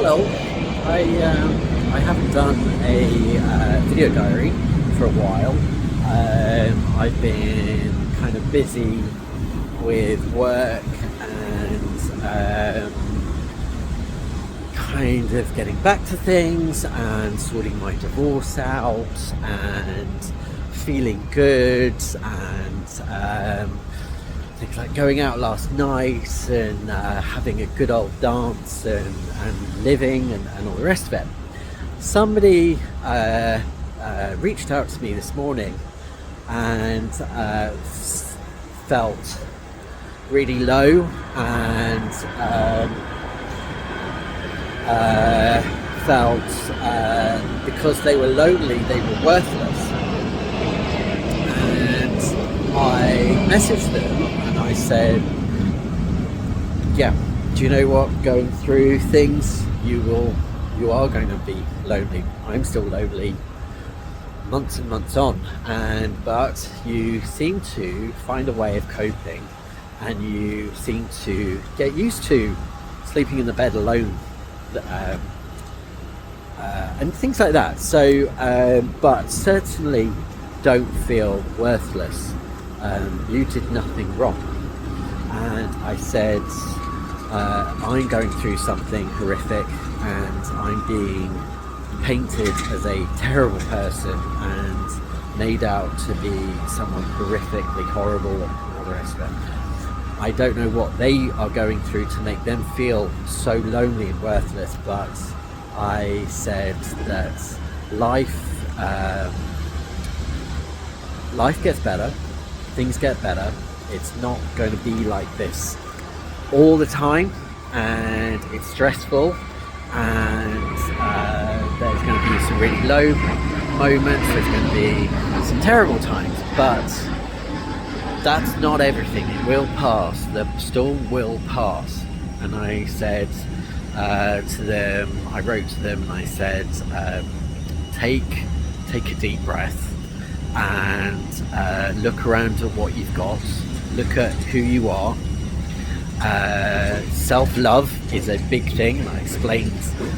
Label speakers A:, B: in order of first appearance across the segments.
A: Hello. I haven't done a video diary for a while. I've been kind of busy with work and kind of getting back to things and sorting my divorce out and feeling good and things like going out last night and having a good old dance and living and all the rest of it. Somebody reached out to me this morning and felt really low and felt because they were lonely, they were worthless. And I messaged them and I said, yeah, do you know what? Going through things, you are going to be lonely. I'm still lonely months and months on, but you seem to find a way of coping and you seem to get used to sleeping in the bed alone and things like that. So but certainly don't feel worthless. You did nothing wrong. And I said, I'm going through something horrific and I'm being painted as a terrible person and made out to be someone horrifically horrible and all the rest of it. I don't know what they are going through to make them feel so lonely and worthless, but I said that life gets better, things get better. It's not going to be like this all the time, and it's stressful, and there's going to be some really low moments, there's going to be some terrible times, but that's not everything. It will pass. The storm will pass. And I said to them, I wrote to them and I said, take a deep breath and look around at what you've got, look at who you are. Self-love is a big thing. I explained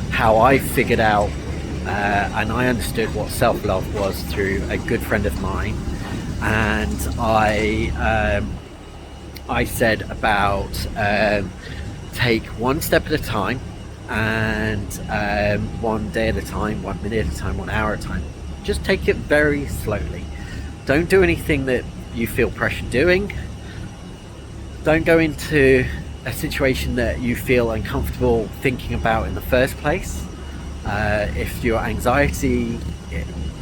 A: how I figured out and I understood what self-love was through a good friend of mine. And I said about take one step at a time and 1 day at a time, 1 minute at a time, 1 hour at a time. Just take it very slowly. Don't do anything that you feel pressure doing. Don't go into a situation that you feel uncomfortable thinking about in the first place. If your anxiety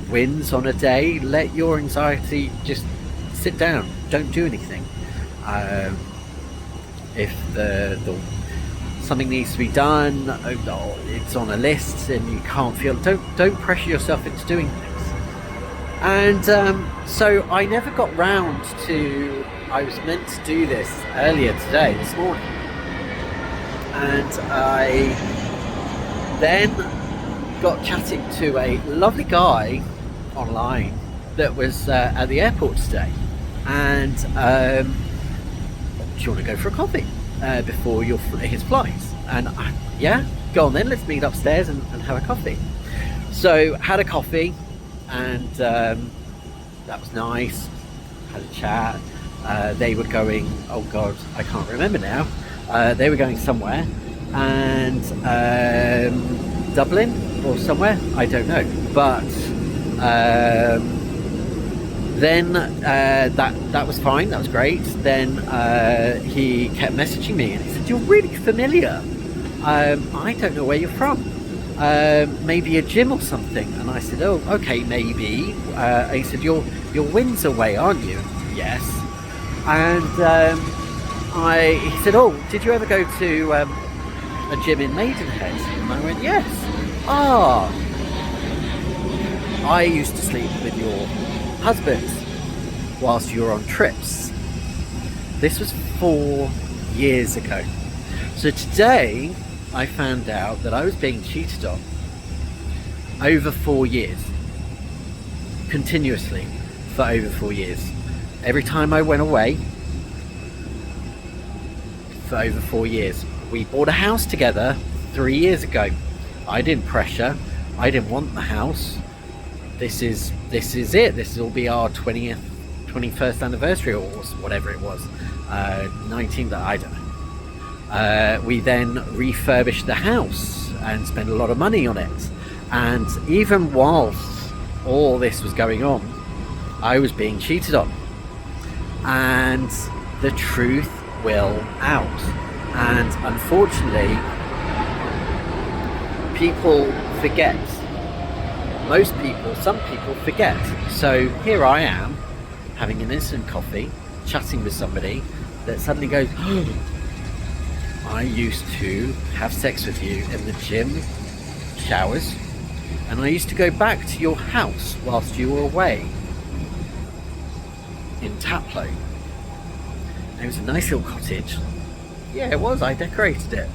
A: wins on a day, let your anxiety just sit down. Don't do anything. If something needs to be done, it's on a list and you can't feel, don't pressure yourself into doing things. And so I never got round to, I was meant to do this earlier today, this morning, and I then got chatting to a lovely guy online that was at the airport today, and do you want to go for a coffee before his flight? And yeah, go on then, let's meet upstairs and have a coffee. So had a coffee and that was nice, had a chat. They were going, oh god, I can't remember now, they were going somewhere, and Dublin or somewhere, I don't know, but then that was fine, that was great. Then he kept messaging me and he said, you're really familiar, I don't know where you're from, maybe a gym or something. And I said, oh okay, maybe. And he said, you're Windsor way, aren't you? Yes. And he said, oh, did you ever go to a gym in Maidenhead? And I went, yes. I used to sleep with your husband whilst you were on trips. This was 4 years ago. So today I found out that I was being cheated on over 4 years, continuously for over 4 years. Every time I went away, for over 4 years. We bought a house together 3 years ago. I didn't pressure. I didn't want the house. This is it. This will be our 21st anniversary, or whatever it was, 19th. I don't know. We then refurbished the house and spent a lot of money on it. And even whilst all this was going on, I was being cheated on. And the truth will out. And unfortunately, people forget. Some people forget. So here I am, having an instant coffee, chatting with somebody that suddenly goes, oh, I used to have sex with you in the gym showers, and I used to go back to your house whilst you were away in Taplow. And it was a nice little cottage. Yeah, it was. I decorated it.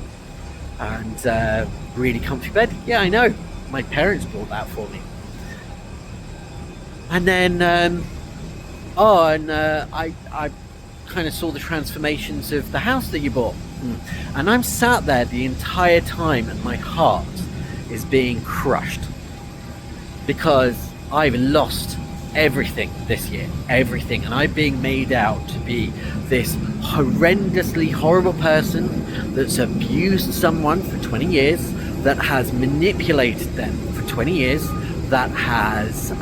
A: And really comfy bed. Yeah, I know. My parents bought that for me. And then, I kind of saw the transformations of the house that you bought. And I'm sat there the entire time and my heart is being crushed. Because I've lost everything this year. Everything. And I'm being made out to be this horrendously horrible person that's abused someone for 20 years, that has manipulated them for 20 years, that has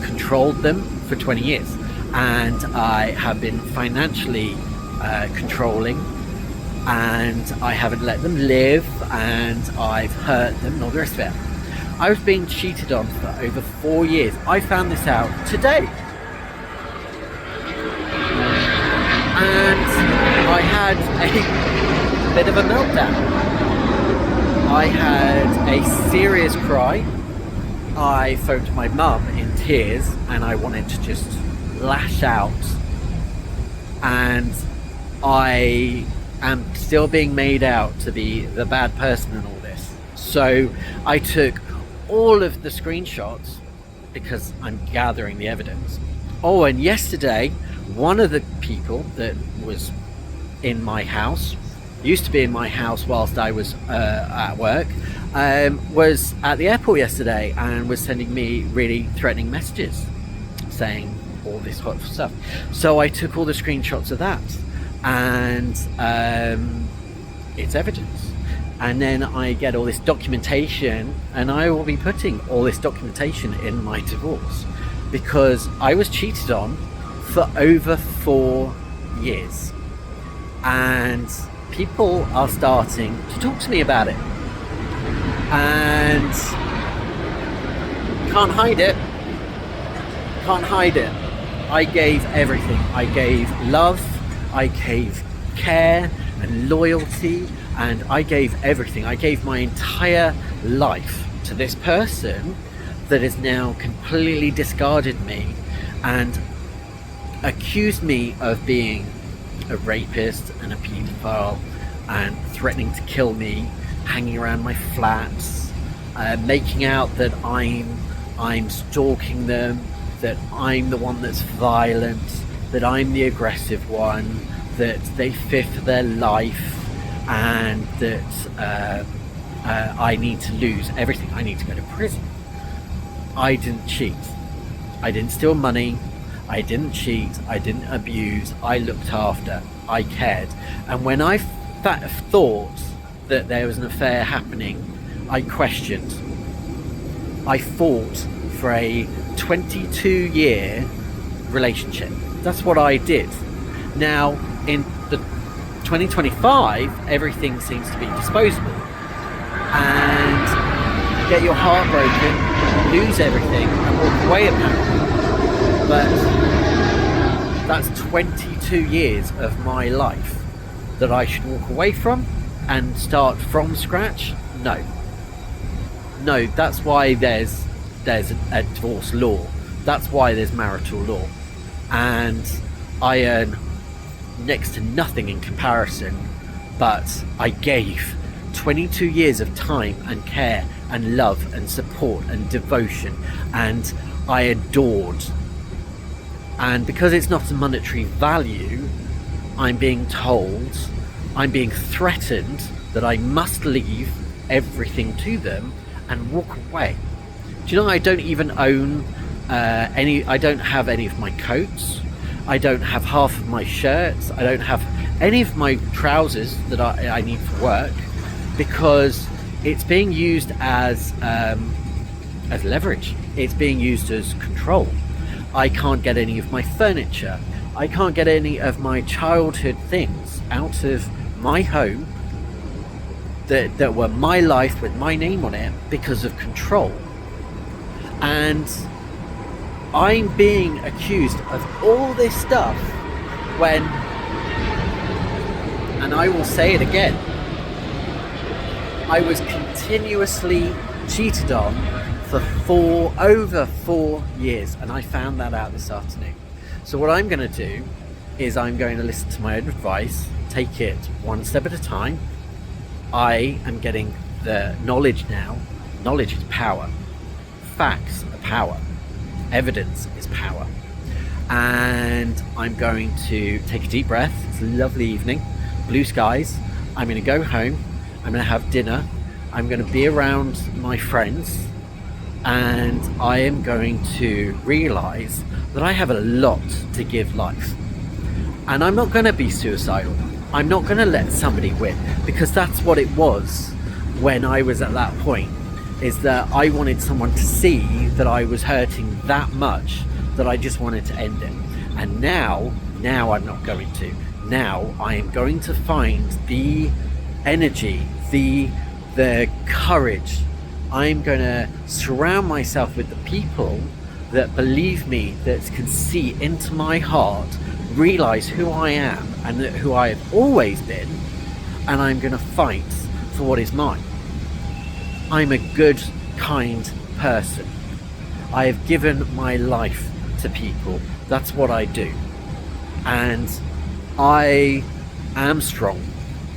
A: controlled them for 20 years. And I have been financially controlling, and I haven't let them live, and I've hurt them and all the rest of it. I was being cheated on for over 4 years. I found this out today. And I had a bit of a meltdown. I had a serious cry. I phoned my mum in tears, and I wanted to just lash out. And I am still being made out to be the bad person in all this. So I took all of the screenshots because I'm gathering the evidence. Oh, and yesterday, one of the people that was in my house, used to be in my house whilst I was at work, was at the airport yesterday and was sending me really threatening messages saying all this hot stuff. So I took all the screenshots of that, and it's evidence. And then I get all this documentation, and I will be putting all this documentation in my divorce, because I was cheated on for over 4 years. And people are starting to talk to me about it. And can't hide it. Can't hide it. I gave everything. I gave love, I gave care and loyalty, and I gave everything. I gave my entire life to this person that has now completely discarded me and accused me of being a rapist and a paedophile and threatening to kill me, hanging around my flats, making out that I'm stalking them, that I'm the one that's violent, that I'm the aggressive one, that they fear for their life, and that I need to lose everything. I need to go to prison. I didn't cheat. I didn't steal money. I didn't cheat. I didn't abuse. I looked after. I cared. And when I thought that there was an affair happening, I questioned. I fought for a 22-year relationship. That's what I did. Now, in the 2025, everything seems to be disposable. And get your heart broken, lose everything, and walk away apparently. But that's 22 years of my life that I should walk away from and start from scratch? No. No, that's why there's a divorce law. That's why there's marital law. And I earn next to nothing in comparison, but I gave 22 years of time and care and love and support and devotion, and I adored. And because it's not a monetary value, I'm being threatened that I must leave everything to them and walk away. Do you know, I don't even own I don't have any of my coats. I don't have half of my shirts. I don't have any of my trousers that I need for work, because it's being used as leverage. It's being used as control. I can't get any of my furniture. I can't get any of my childhood things out of my home that were my life with my name on it because of control. And I'm being accused of all this stuff when, and I will say it again, I was continuously cheated on for over 4 years, and I found that out this afternoon. So what I'm going to do is I'm going to listen to my own advice, take it one step at a time. I am getting the knowledge now. Knowledge is power. Facts are power. Evidence is power. And I'm going to take a deep breath. It's a lovely evening, blue skies. I'm going to go home. I'm going to have dinner. I'm going to be around my friends, and I am going to realize that I have a lot to give life. And I'm not going to be suicidal. I'm not going to let somebody win, because that's what it was when I was at that point, is that I wanted someone to see that I was hurting that much that I just wanted to end it. And now I'm not going to. Now I am going to find the energy, the courage. I'm going to surround myself with the people that believe me, that can see into my heart, realize who I am and who I have always been, and I'm going to fight for what is mine. I'm a good, kind person. I have given my life to people. That's what I do. And I am strong,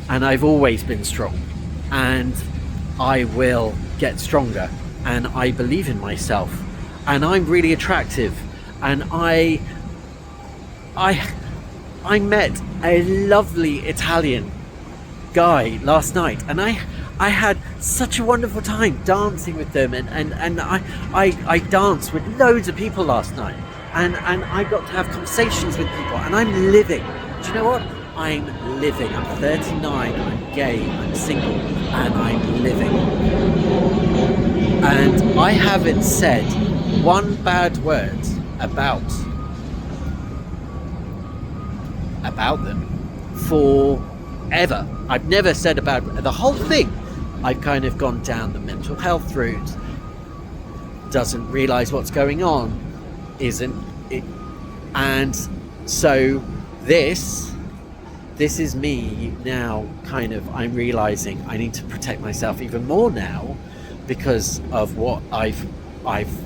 A: and I've always been strong, and I will get stronger, and I believe in myself, and I'm really attractive, and I met a lovely Italian guy last night, and I had such a wonderful time dancing with them, and I danced with loads of people last night, and I got to have conversations with people, and I'm living. Do you know what? I'm living. I'm 39, I'm gay, I'm single, and I'm living. And I haven't said one bad word about them forever. I've never said about the whole thing. I've kind of gone down the mental health route, doesn't realise what's going on, isn't it? And so this is me now, kind of, I'm realising I need to protect myself even more now because of what I've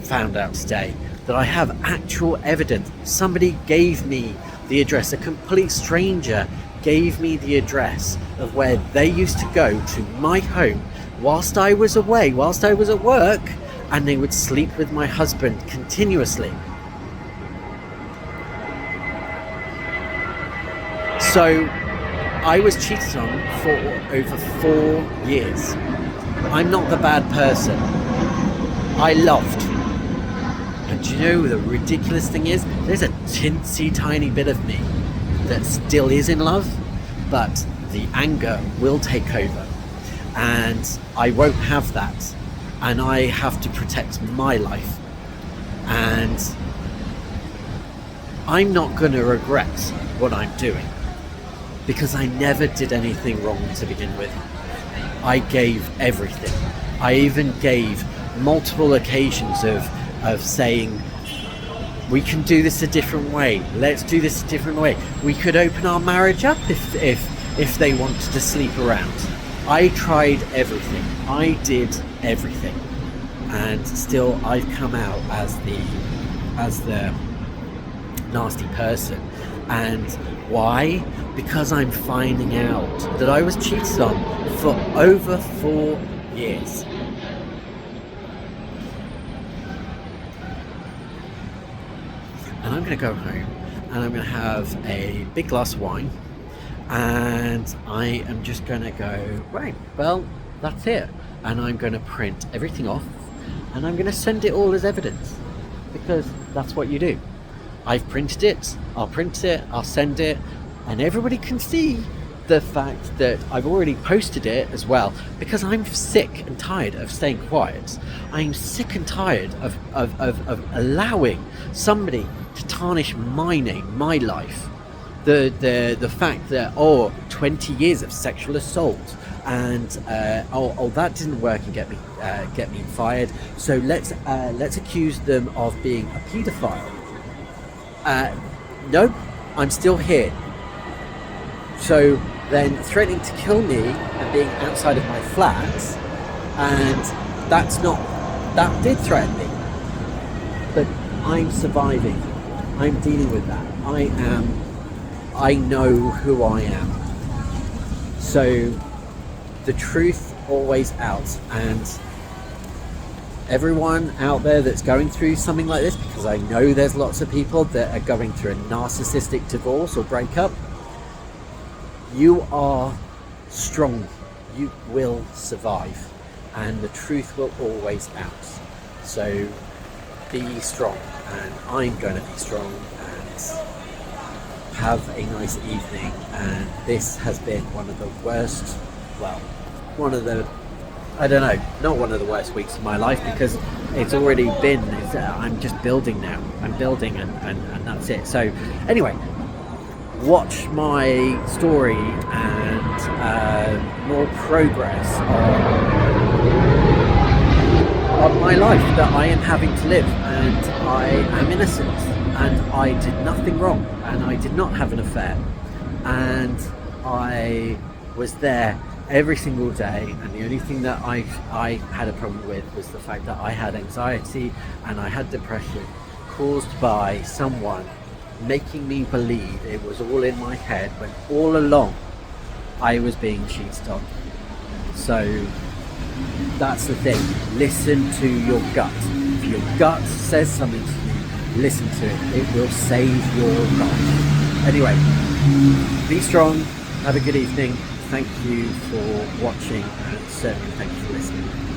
A: found out today, that I have actual evidence. Somebody gave me the address, a complete stranger gave me the address of where they used to go to my home whilst I was away, whilst I was at work, and they would sleep with my husband continuously. So I was cheated on for over 4 years. I'm not the bad person. I loved. And do you know the ridiculous thing is? There's a teensy tiny bit of me that still is in love, but the anger will take over. And I won't have that. And I have to protect my life. And I'm not going to regret what I'm doing, because I never did anything wrong to begin with. I gave everything. I even gave multiple occasions of saying, we can do this a different way. Let's do this a different way. We could open our marriage up if they wanted to sleep around. I tried everything. I did everything. And still I've come out as the nasty person. And why? Because I'm finding out that I was cheated on for over 4 years. And I'm going to go home and I'm going to have a big glass of wine, and I am just going to go, right, well, that's it. and I'm going to print everything off, and I'm going to send it all as evidence, because that's what you do. I've printed it, I'll print it, I'll send it, and everybody can see the fact that I've already posted it as well, because I'm sick and tired of staying quiet. I'm sick and tired of allowing somebody to tarnish my name, my life. The fact that 20 years of sexual assault, and that didn't work and get me fired, so let's accuse them of being a paedophile. No, I'm still here. So then threatening to kill me and being outside of my flat, and that did threaten me. But I'm surviving. I'm dealing with that. I know who I am. So the truth always out, and everyone out there that's going through something like this, because I know there's lots of people that are going through a narcissistic divorce or breakup, you are strong. You will survive, and the truth will always out. So be strong, and I'm going to be strong, and have a nice evening. And this has been one of the worst, not one of the worst weeks of my life, because it's already been, I'm just building now. I'm building, and that's it. So anyway, watch my story and more progress on my life that I am having to live. And I am innocent, and I did nothing wrong, and I did not have an affair, and I was there every single day. And the only thing that I had a problem with was the fact that I had anxiety and I had depression caused by someone making me believe it was all in my head, when all along I was being cheated on. So that's the thing. Listen to your gut. If your gut says something to you, listen to it. It will save your life. Anyway, be strong. Have a good evening. Thank you for watching, and certainly thank you for listening.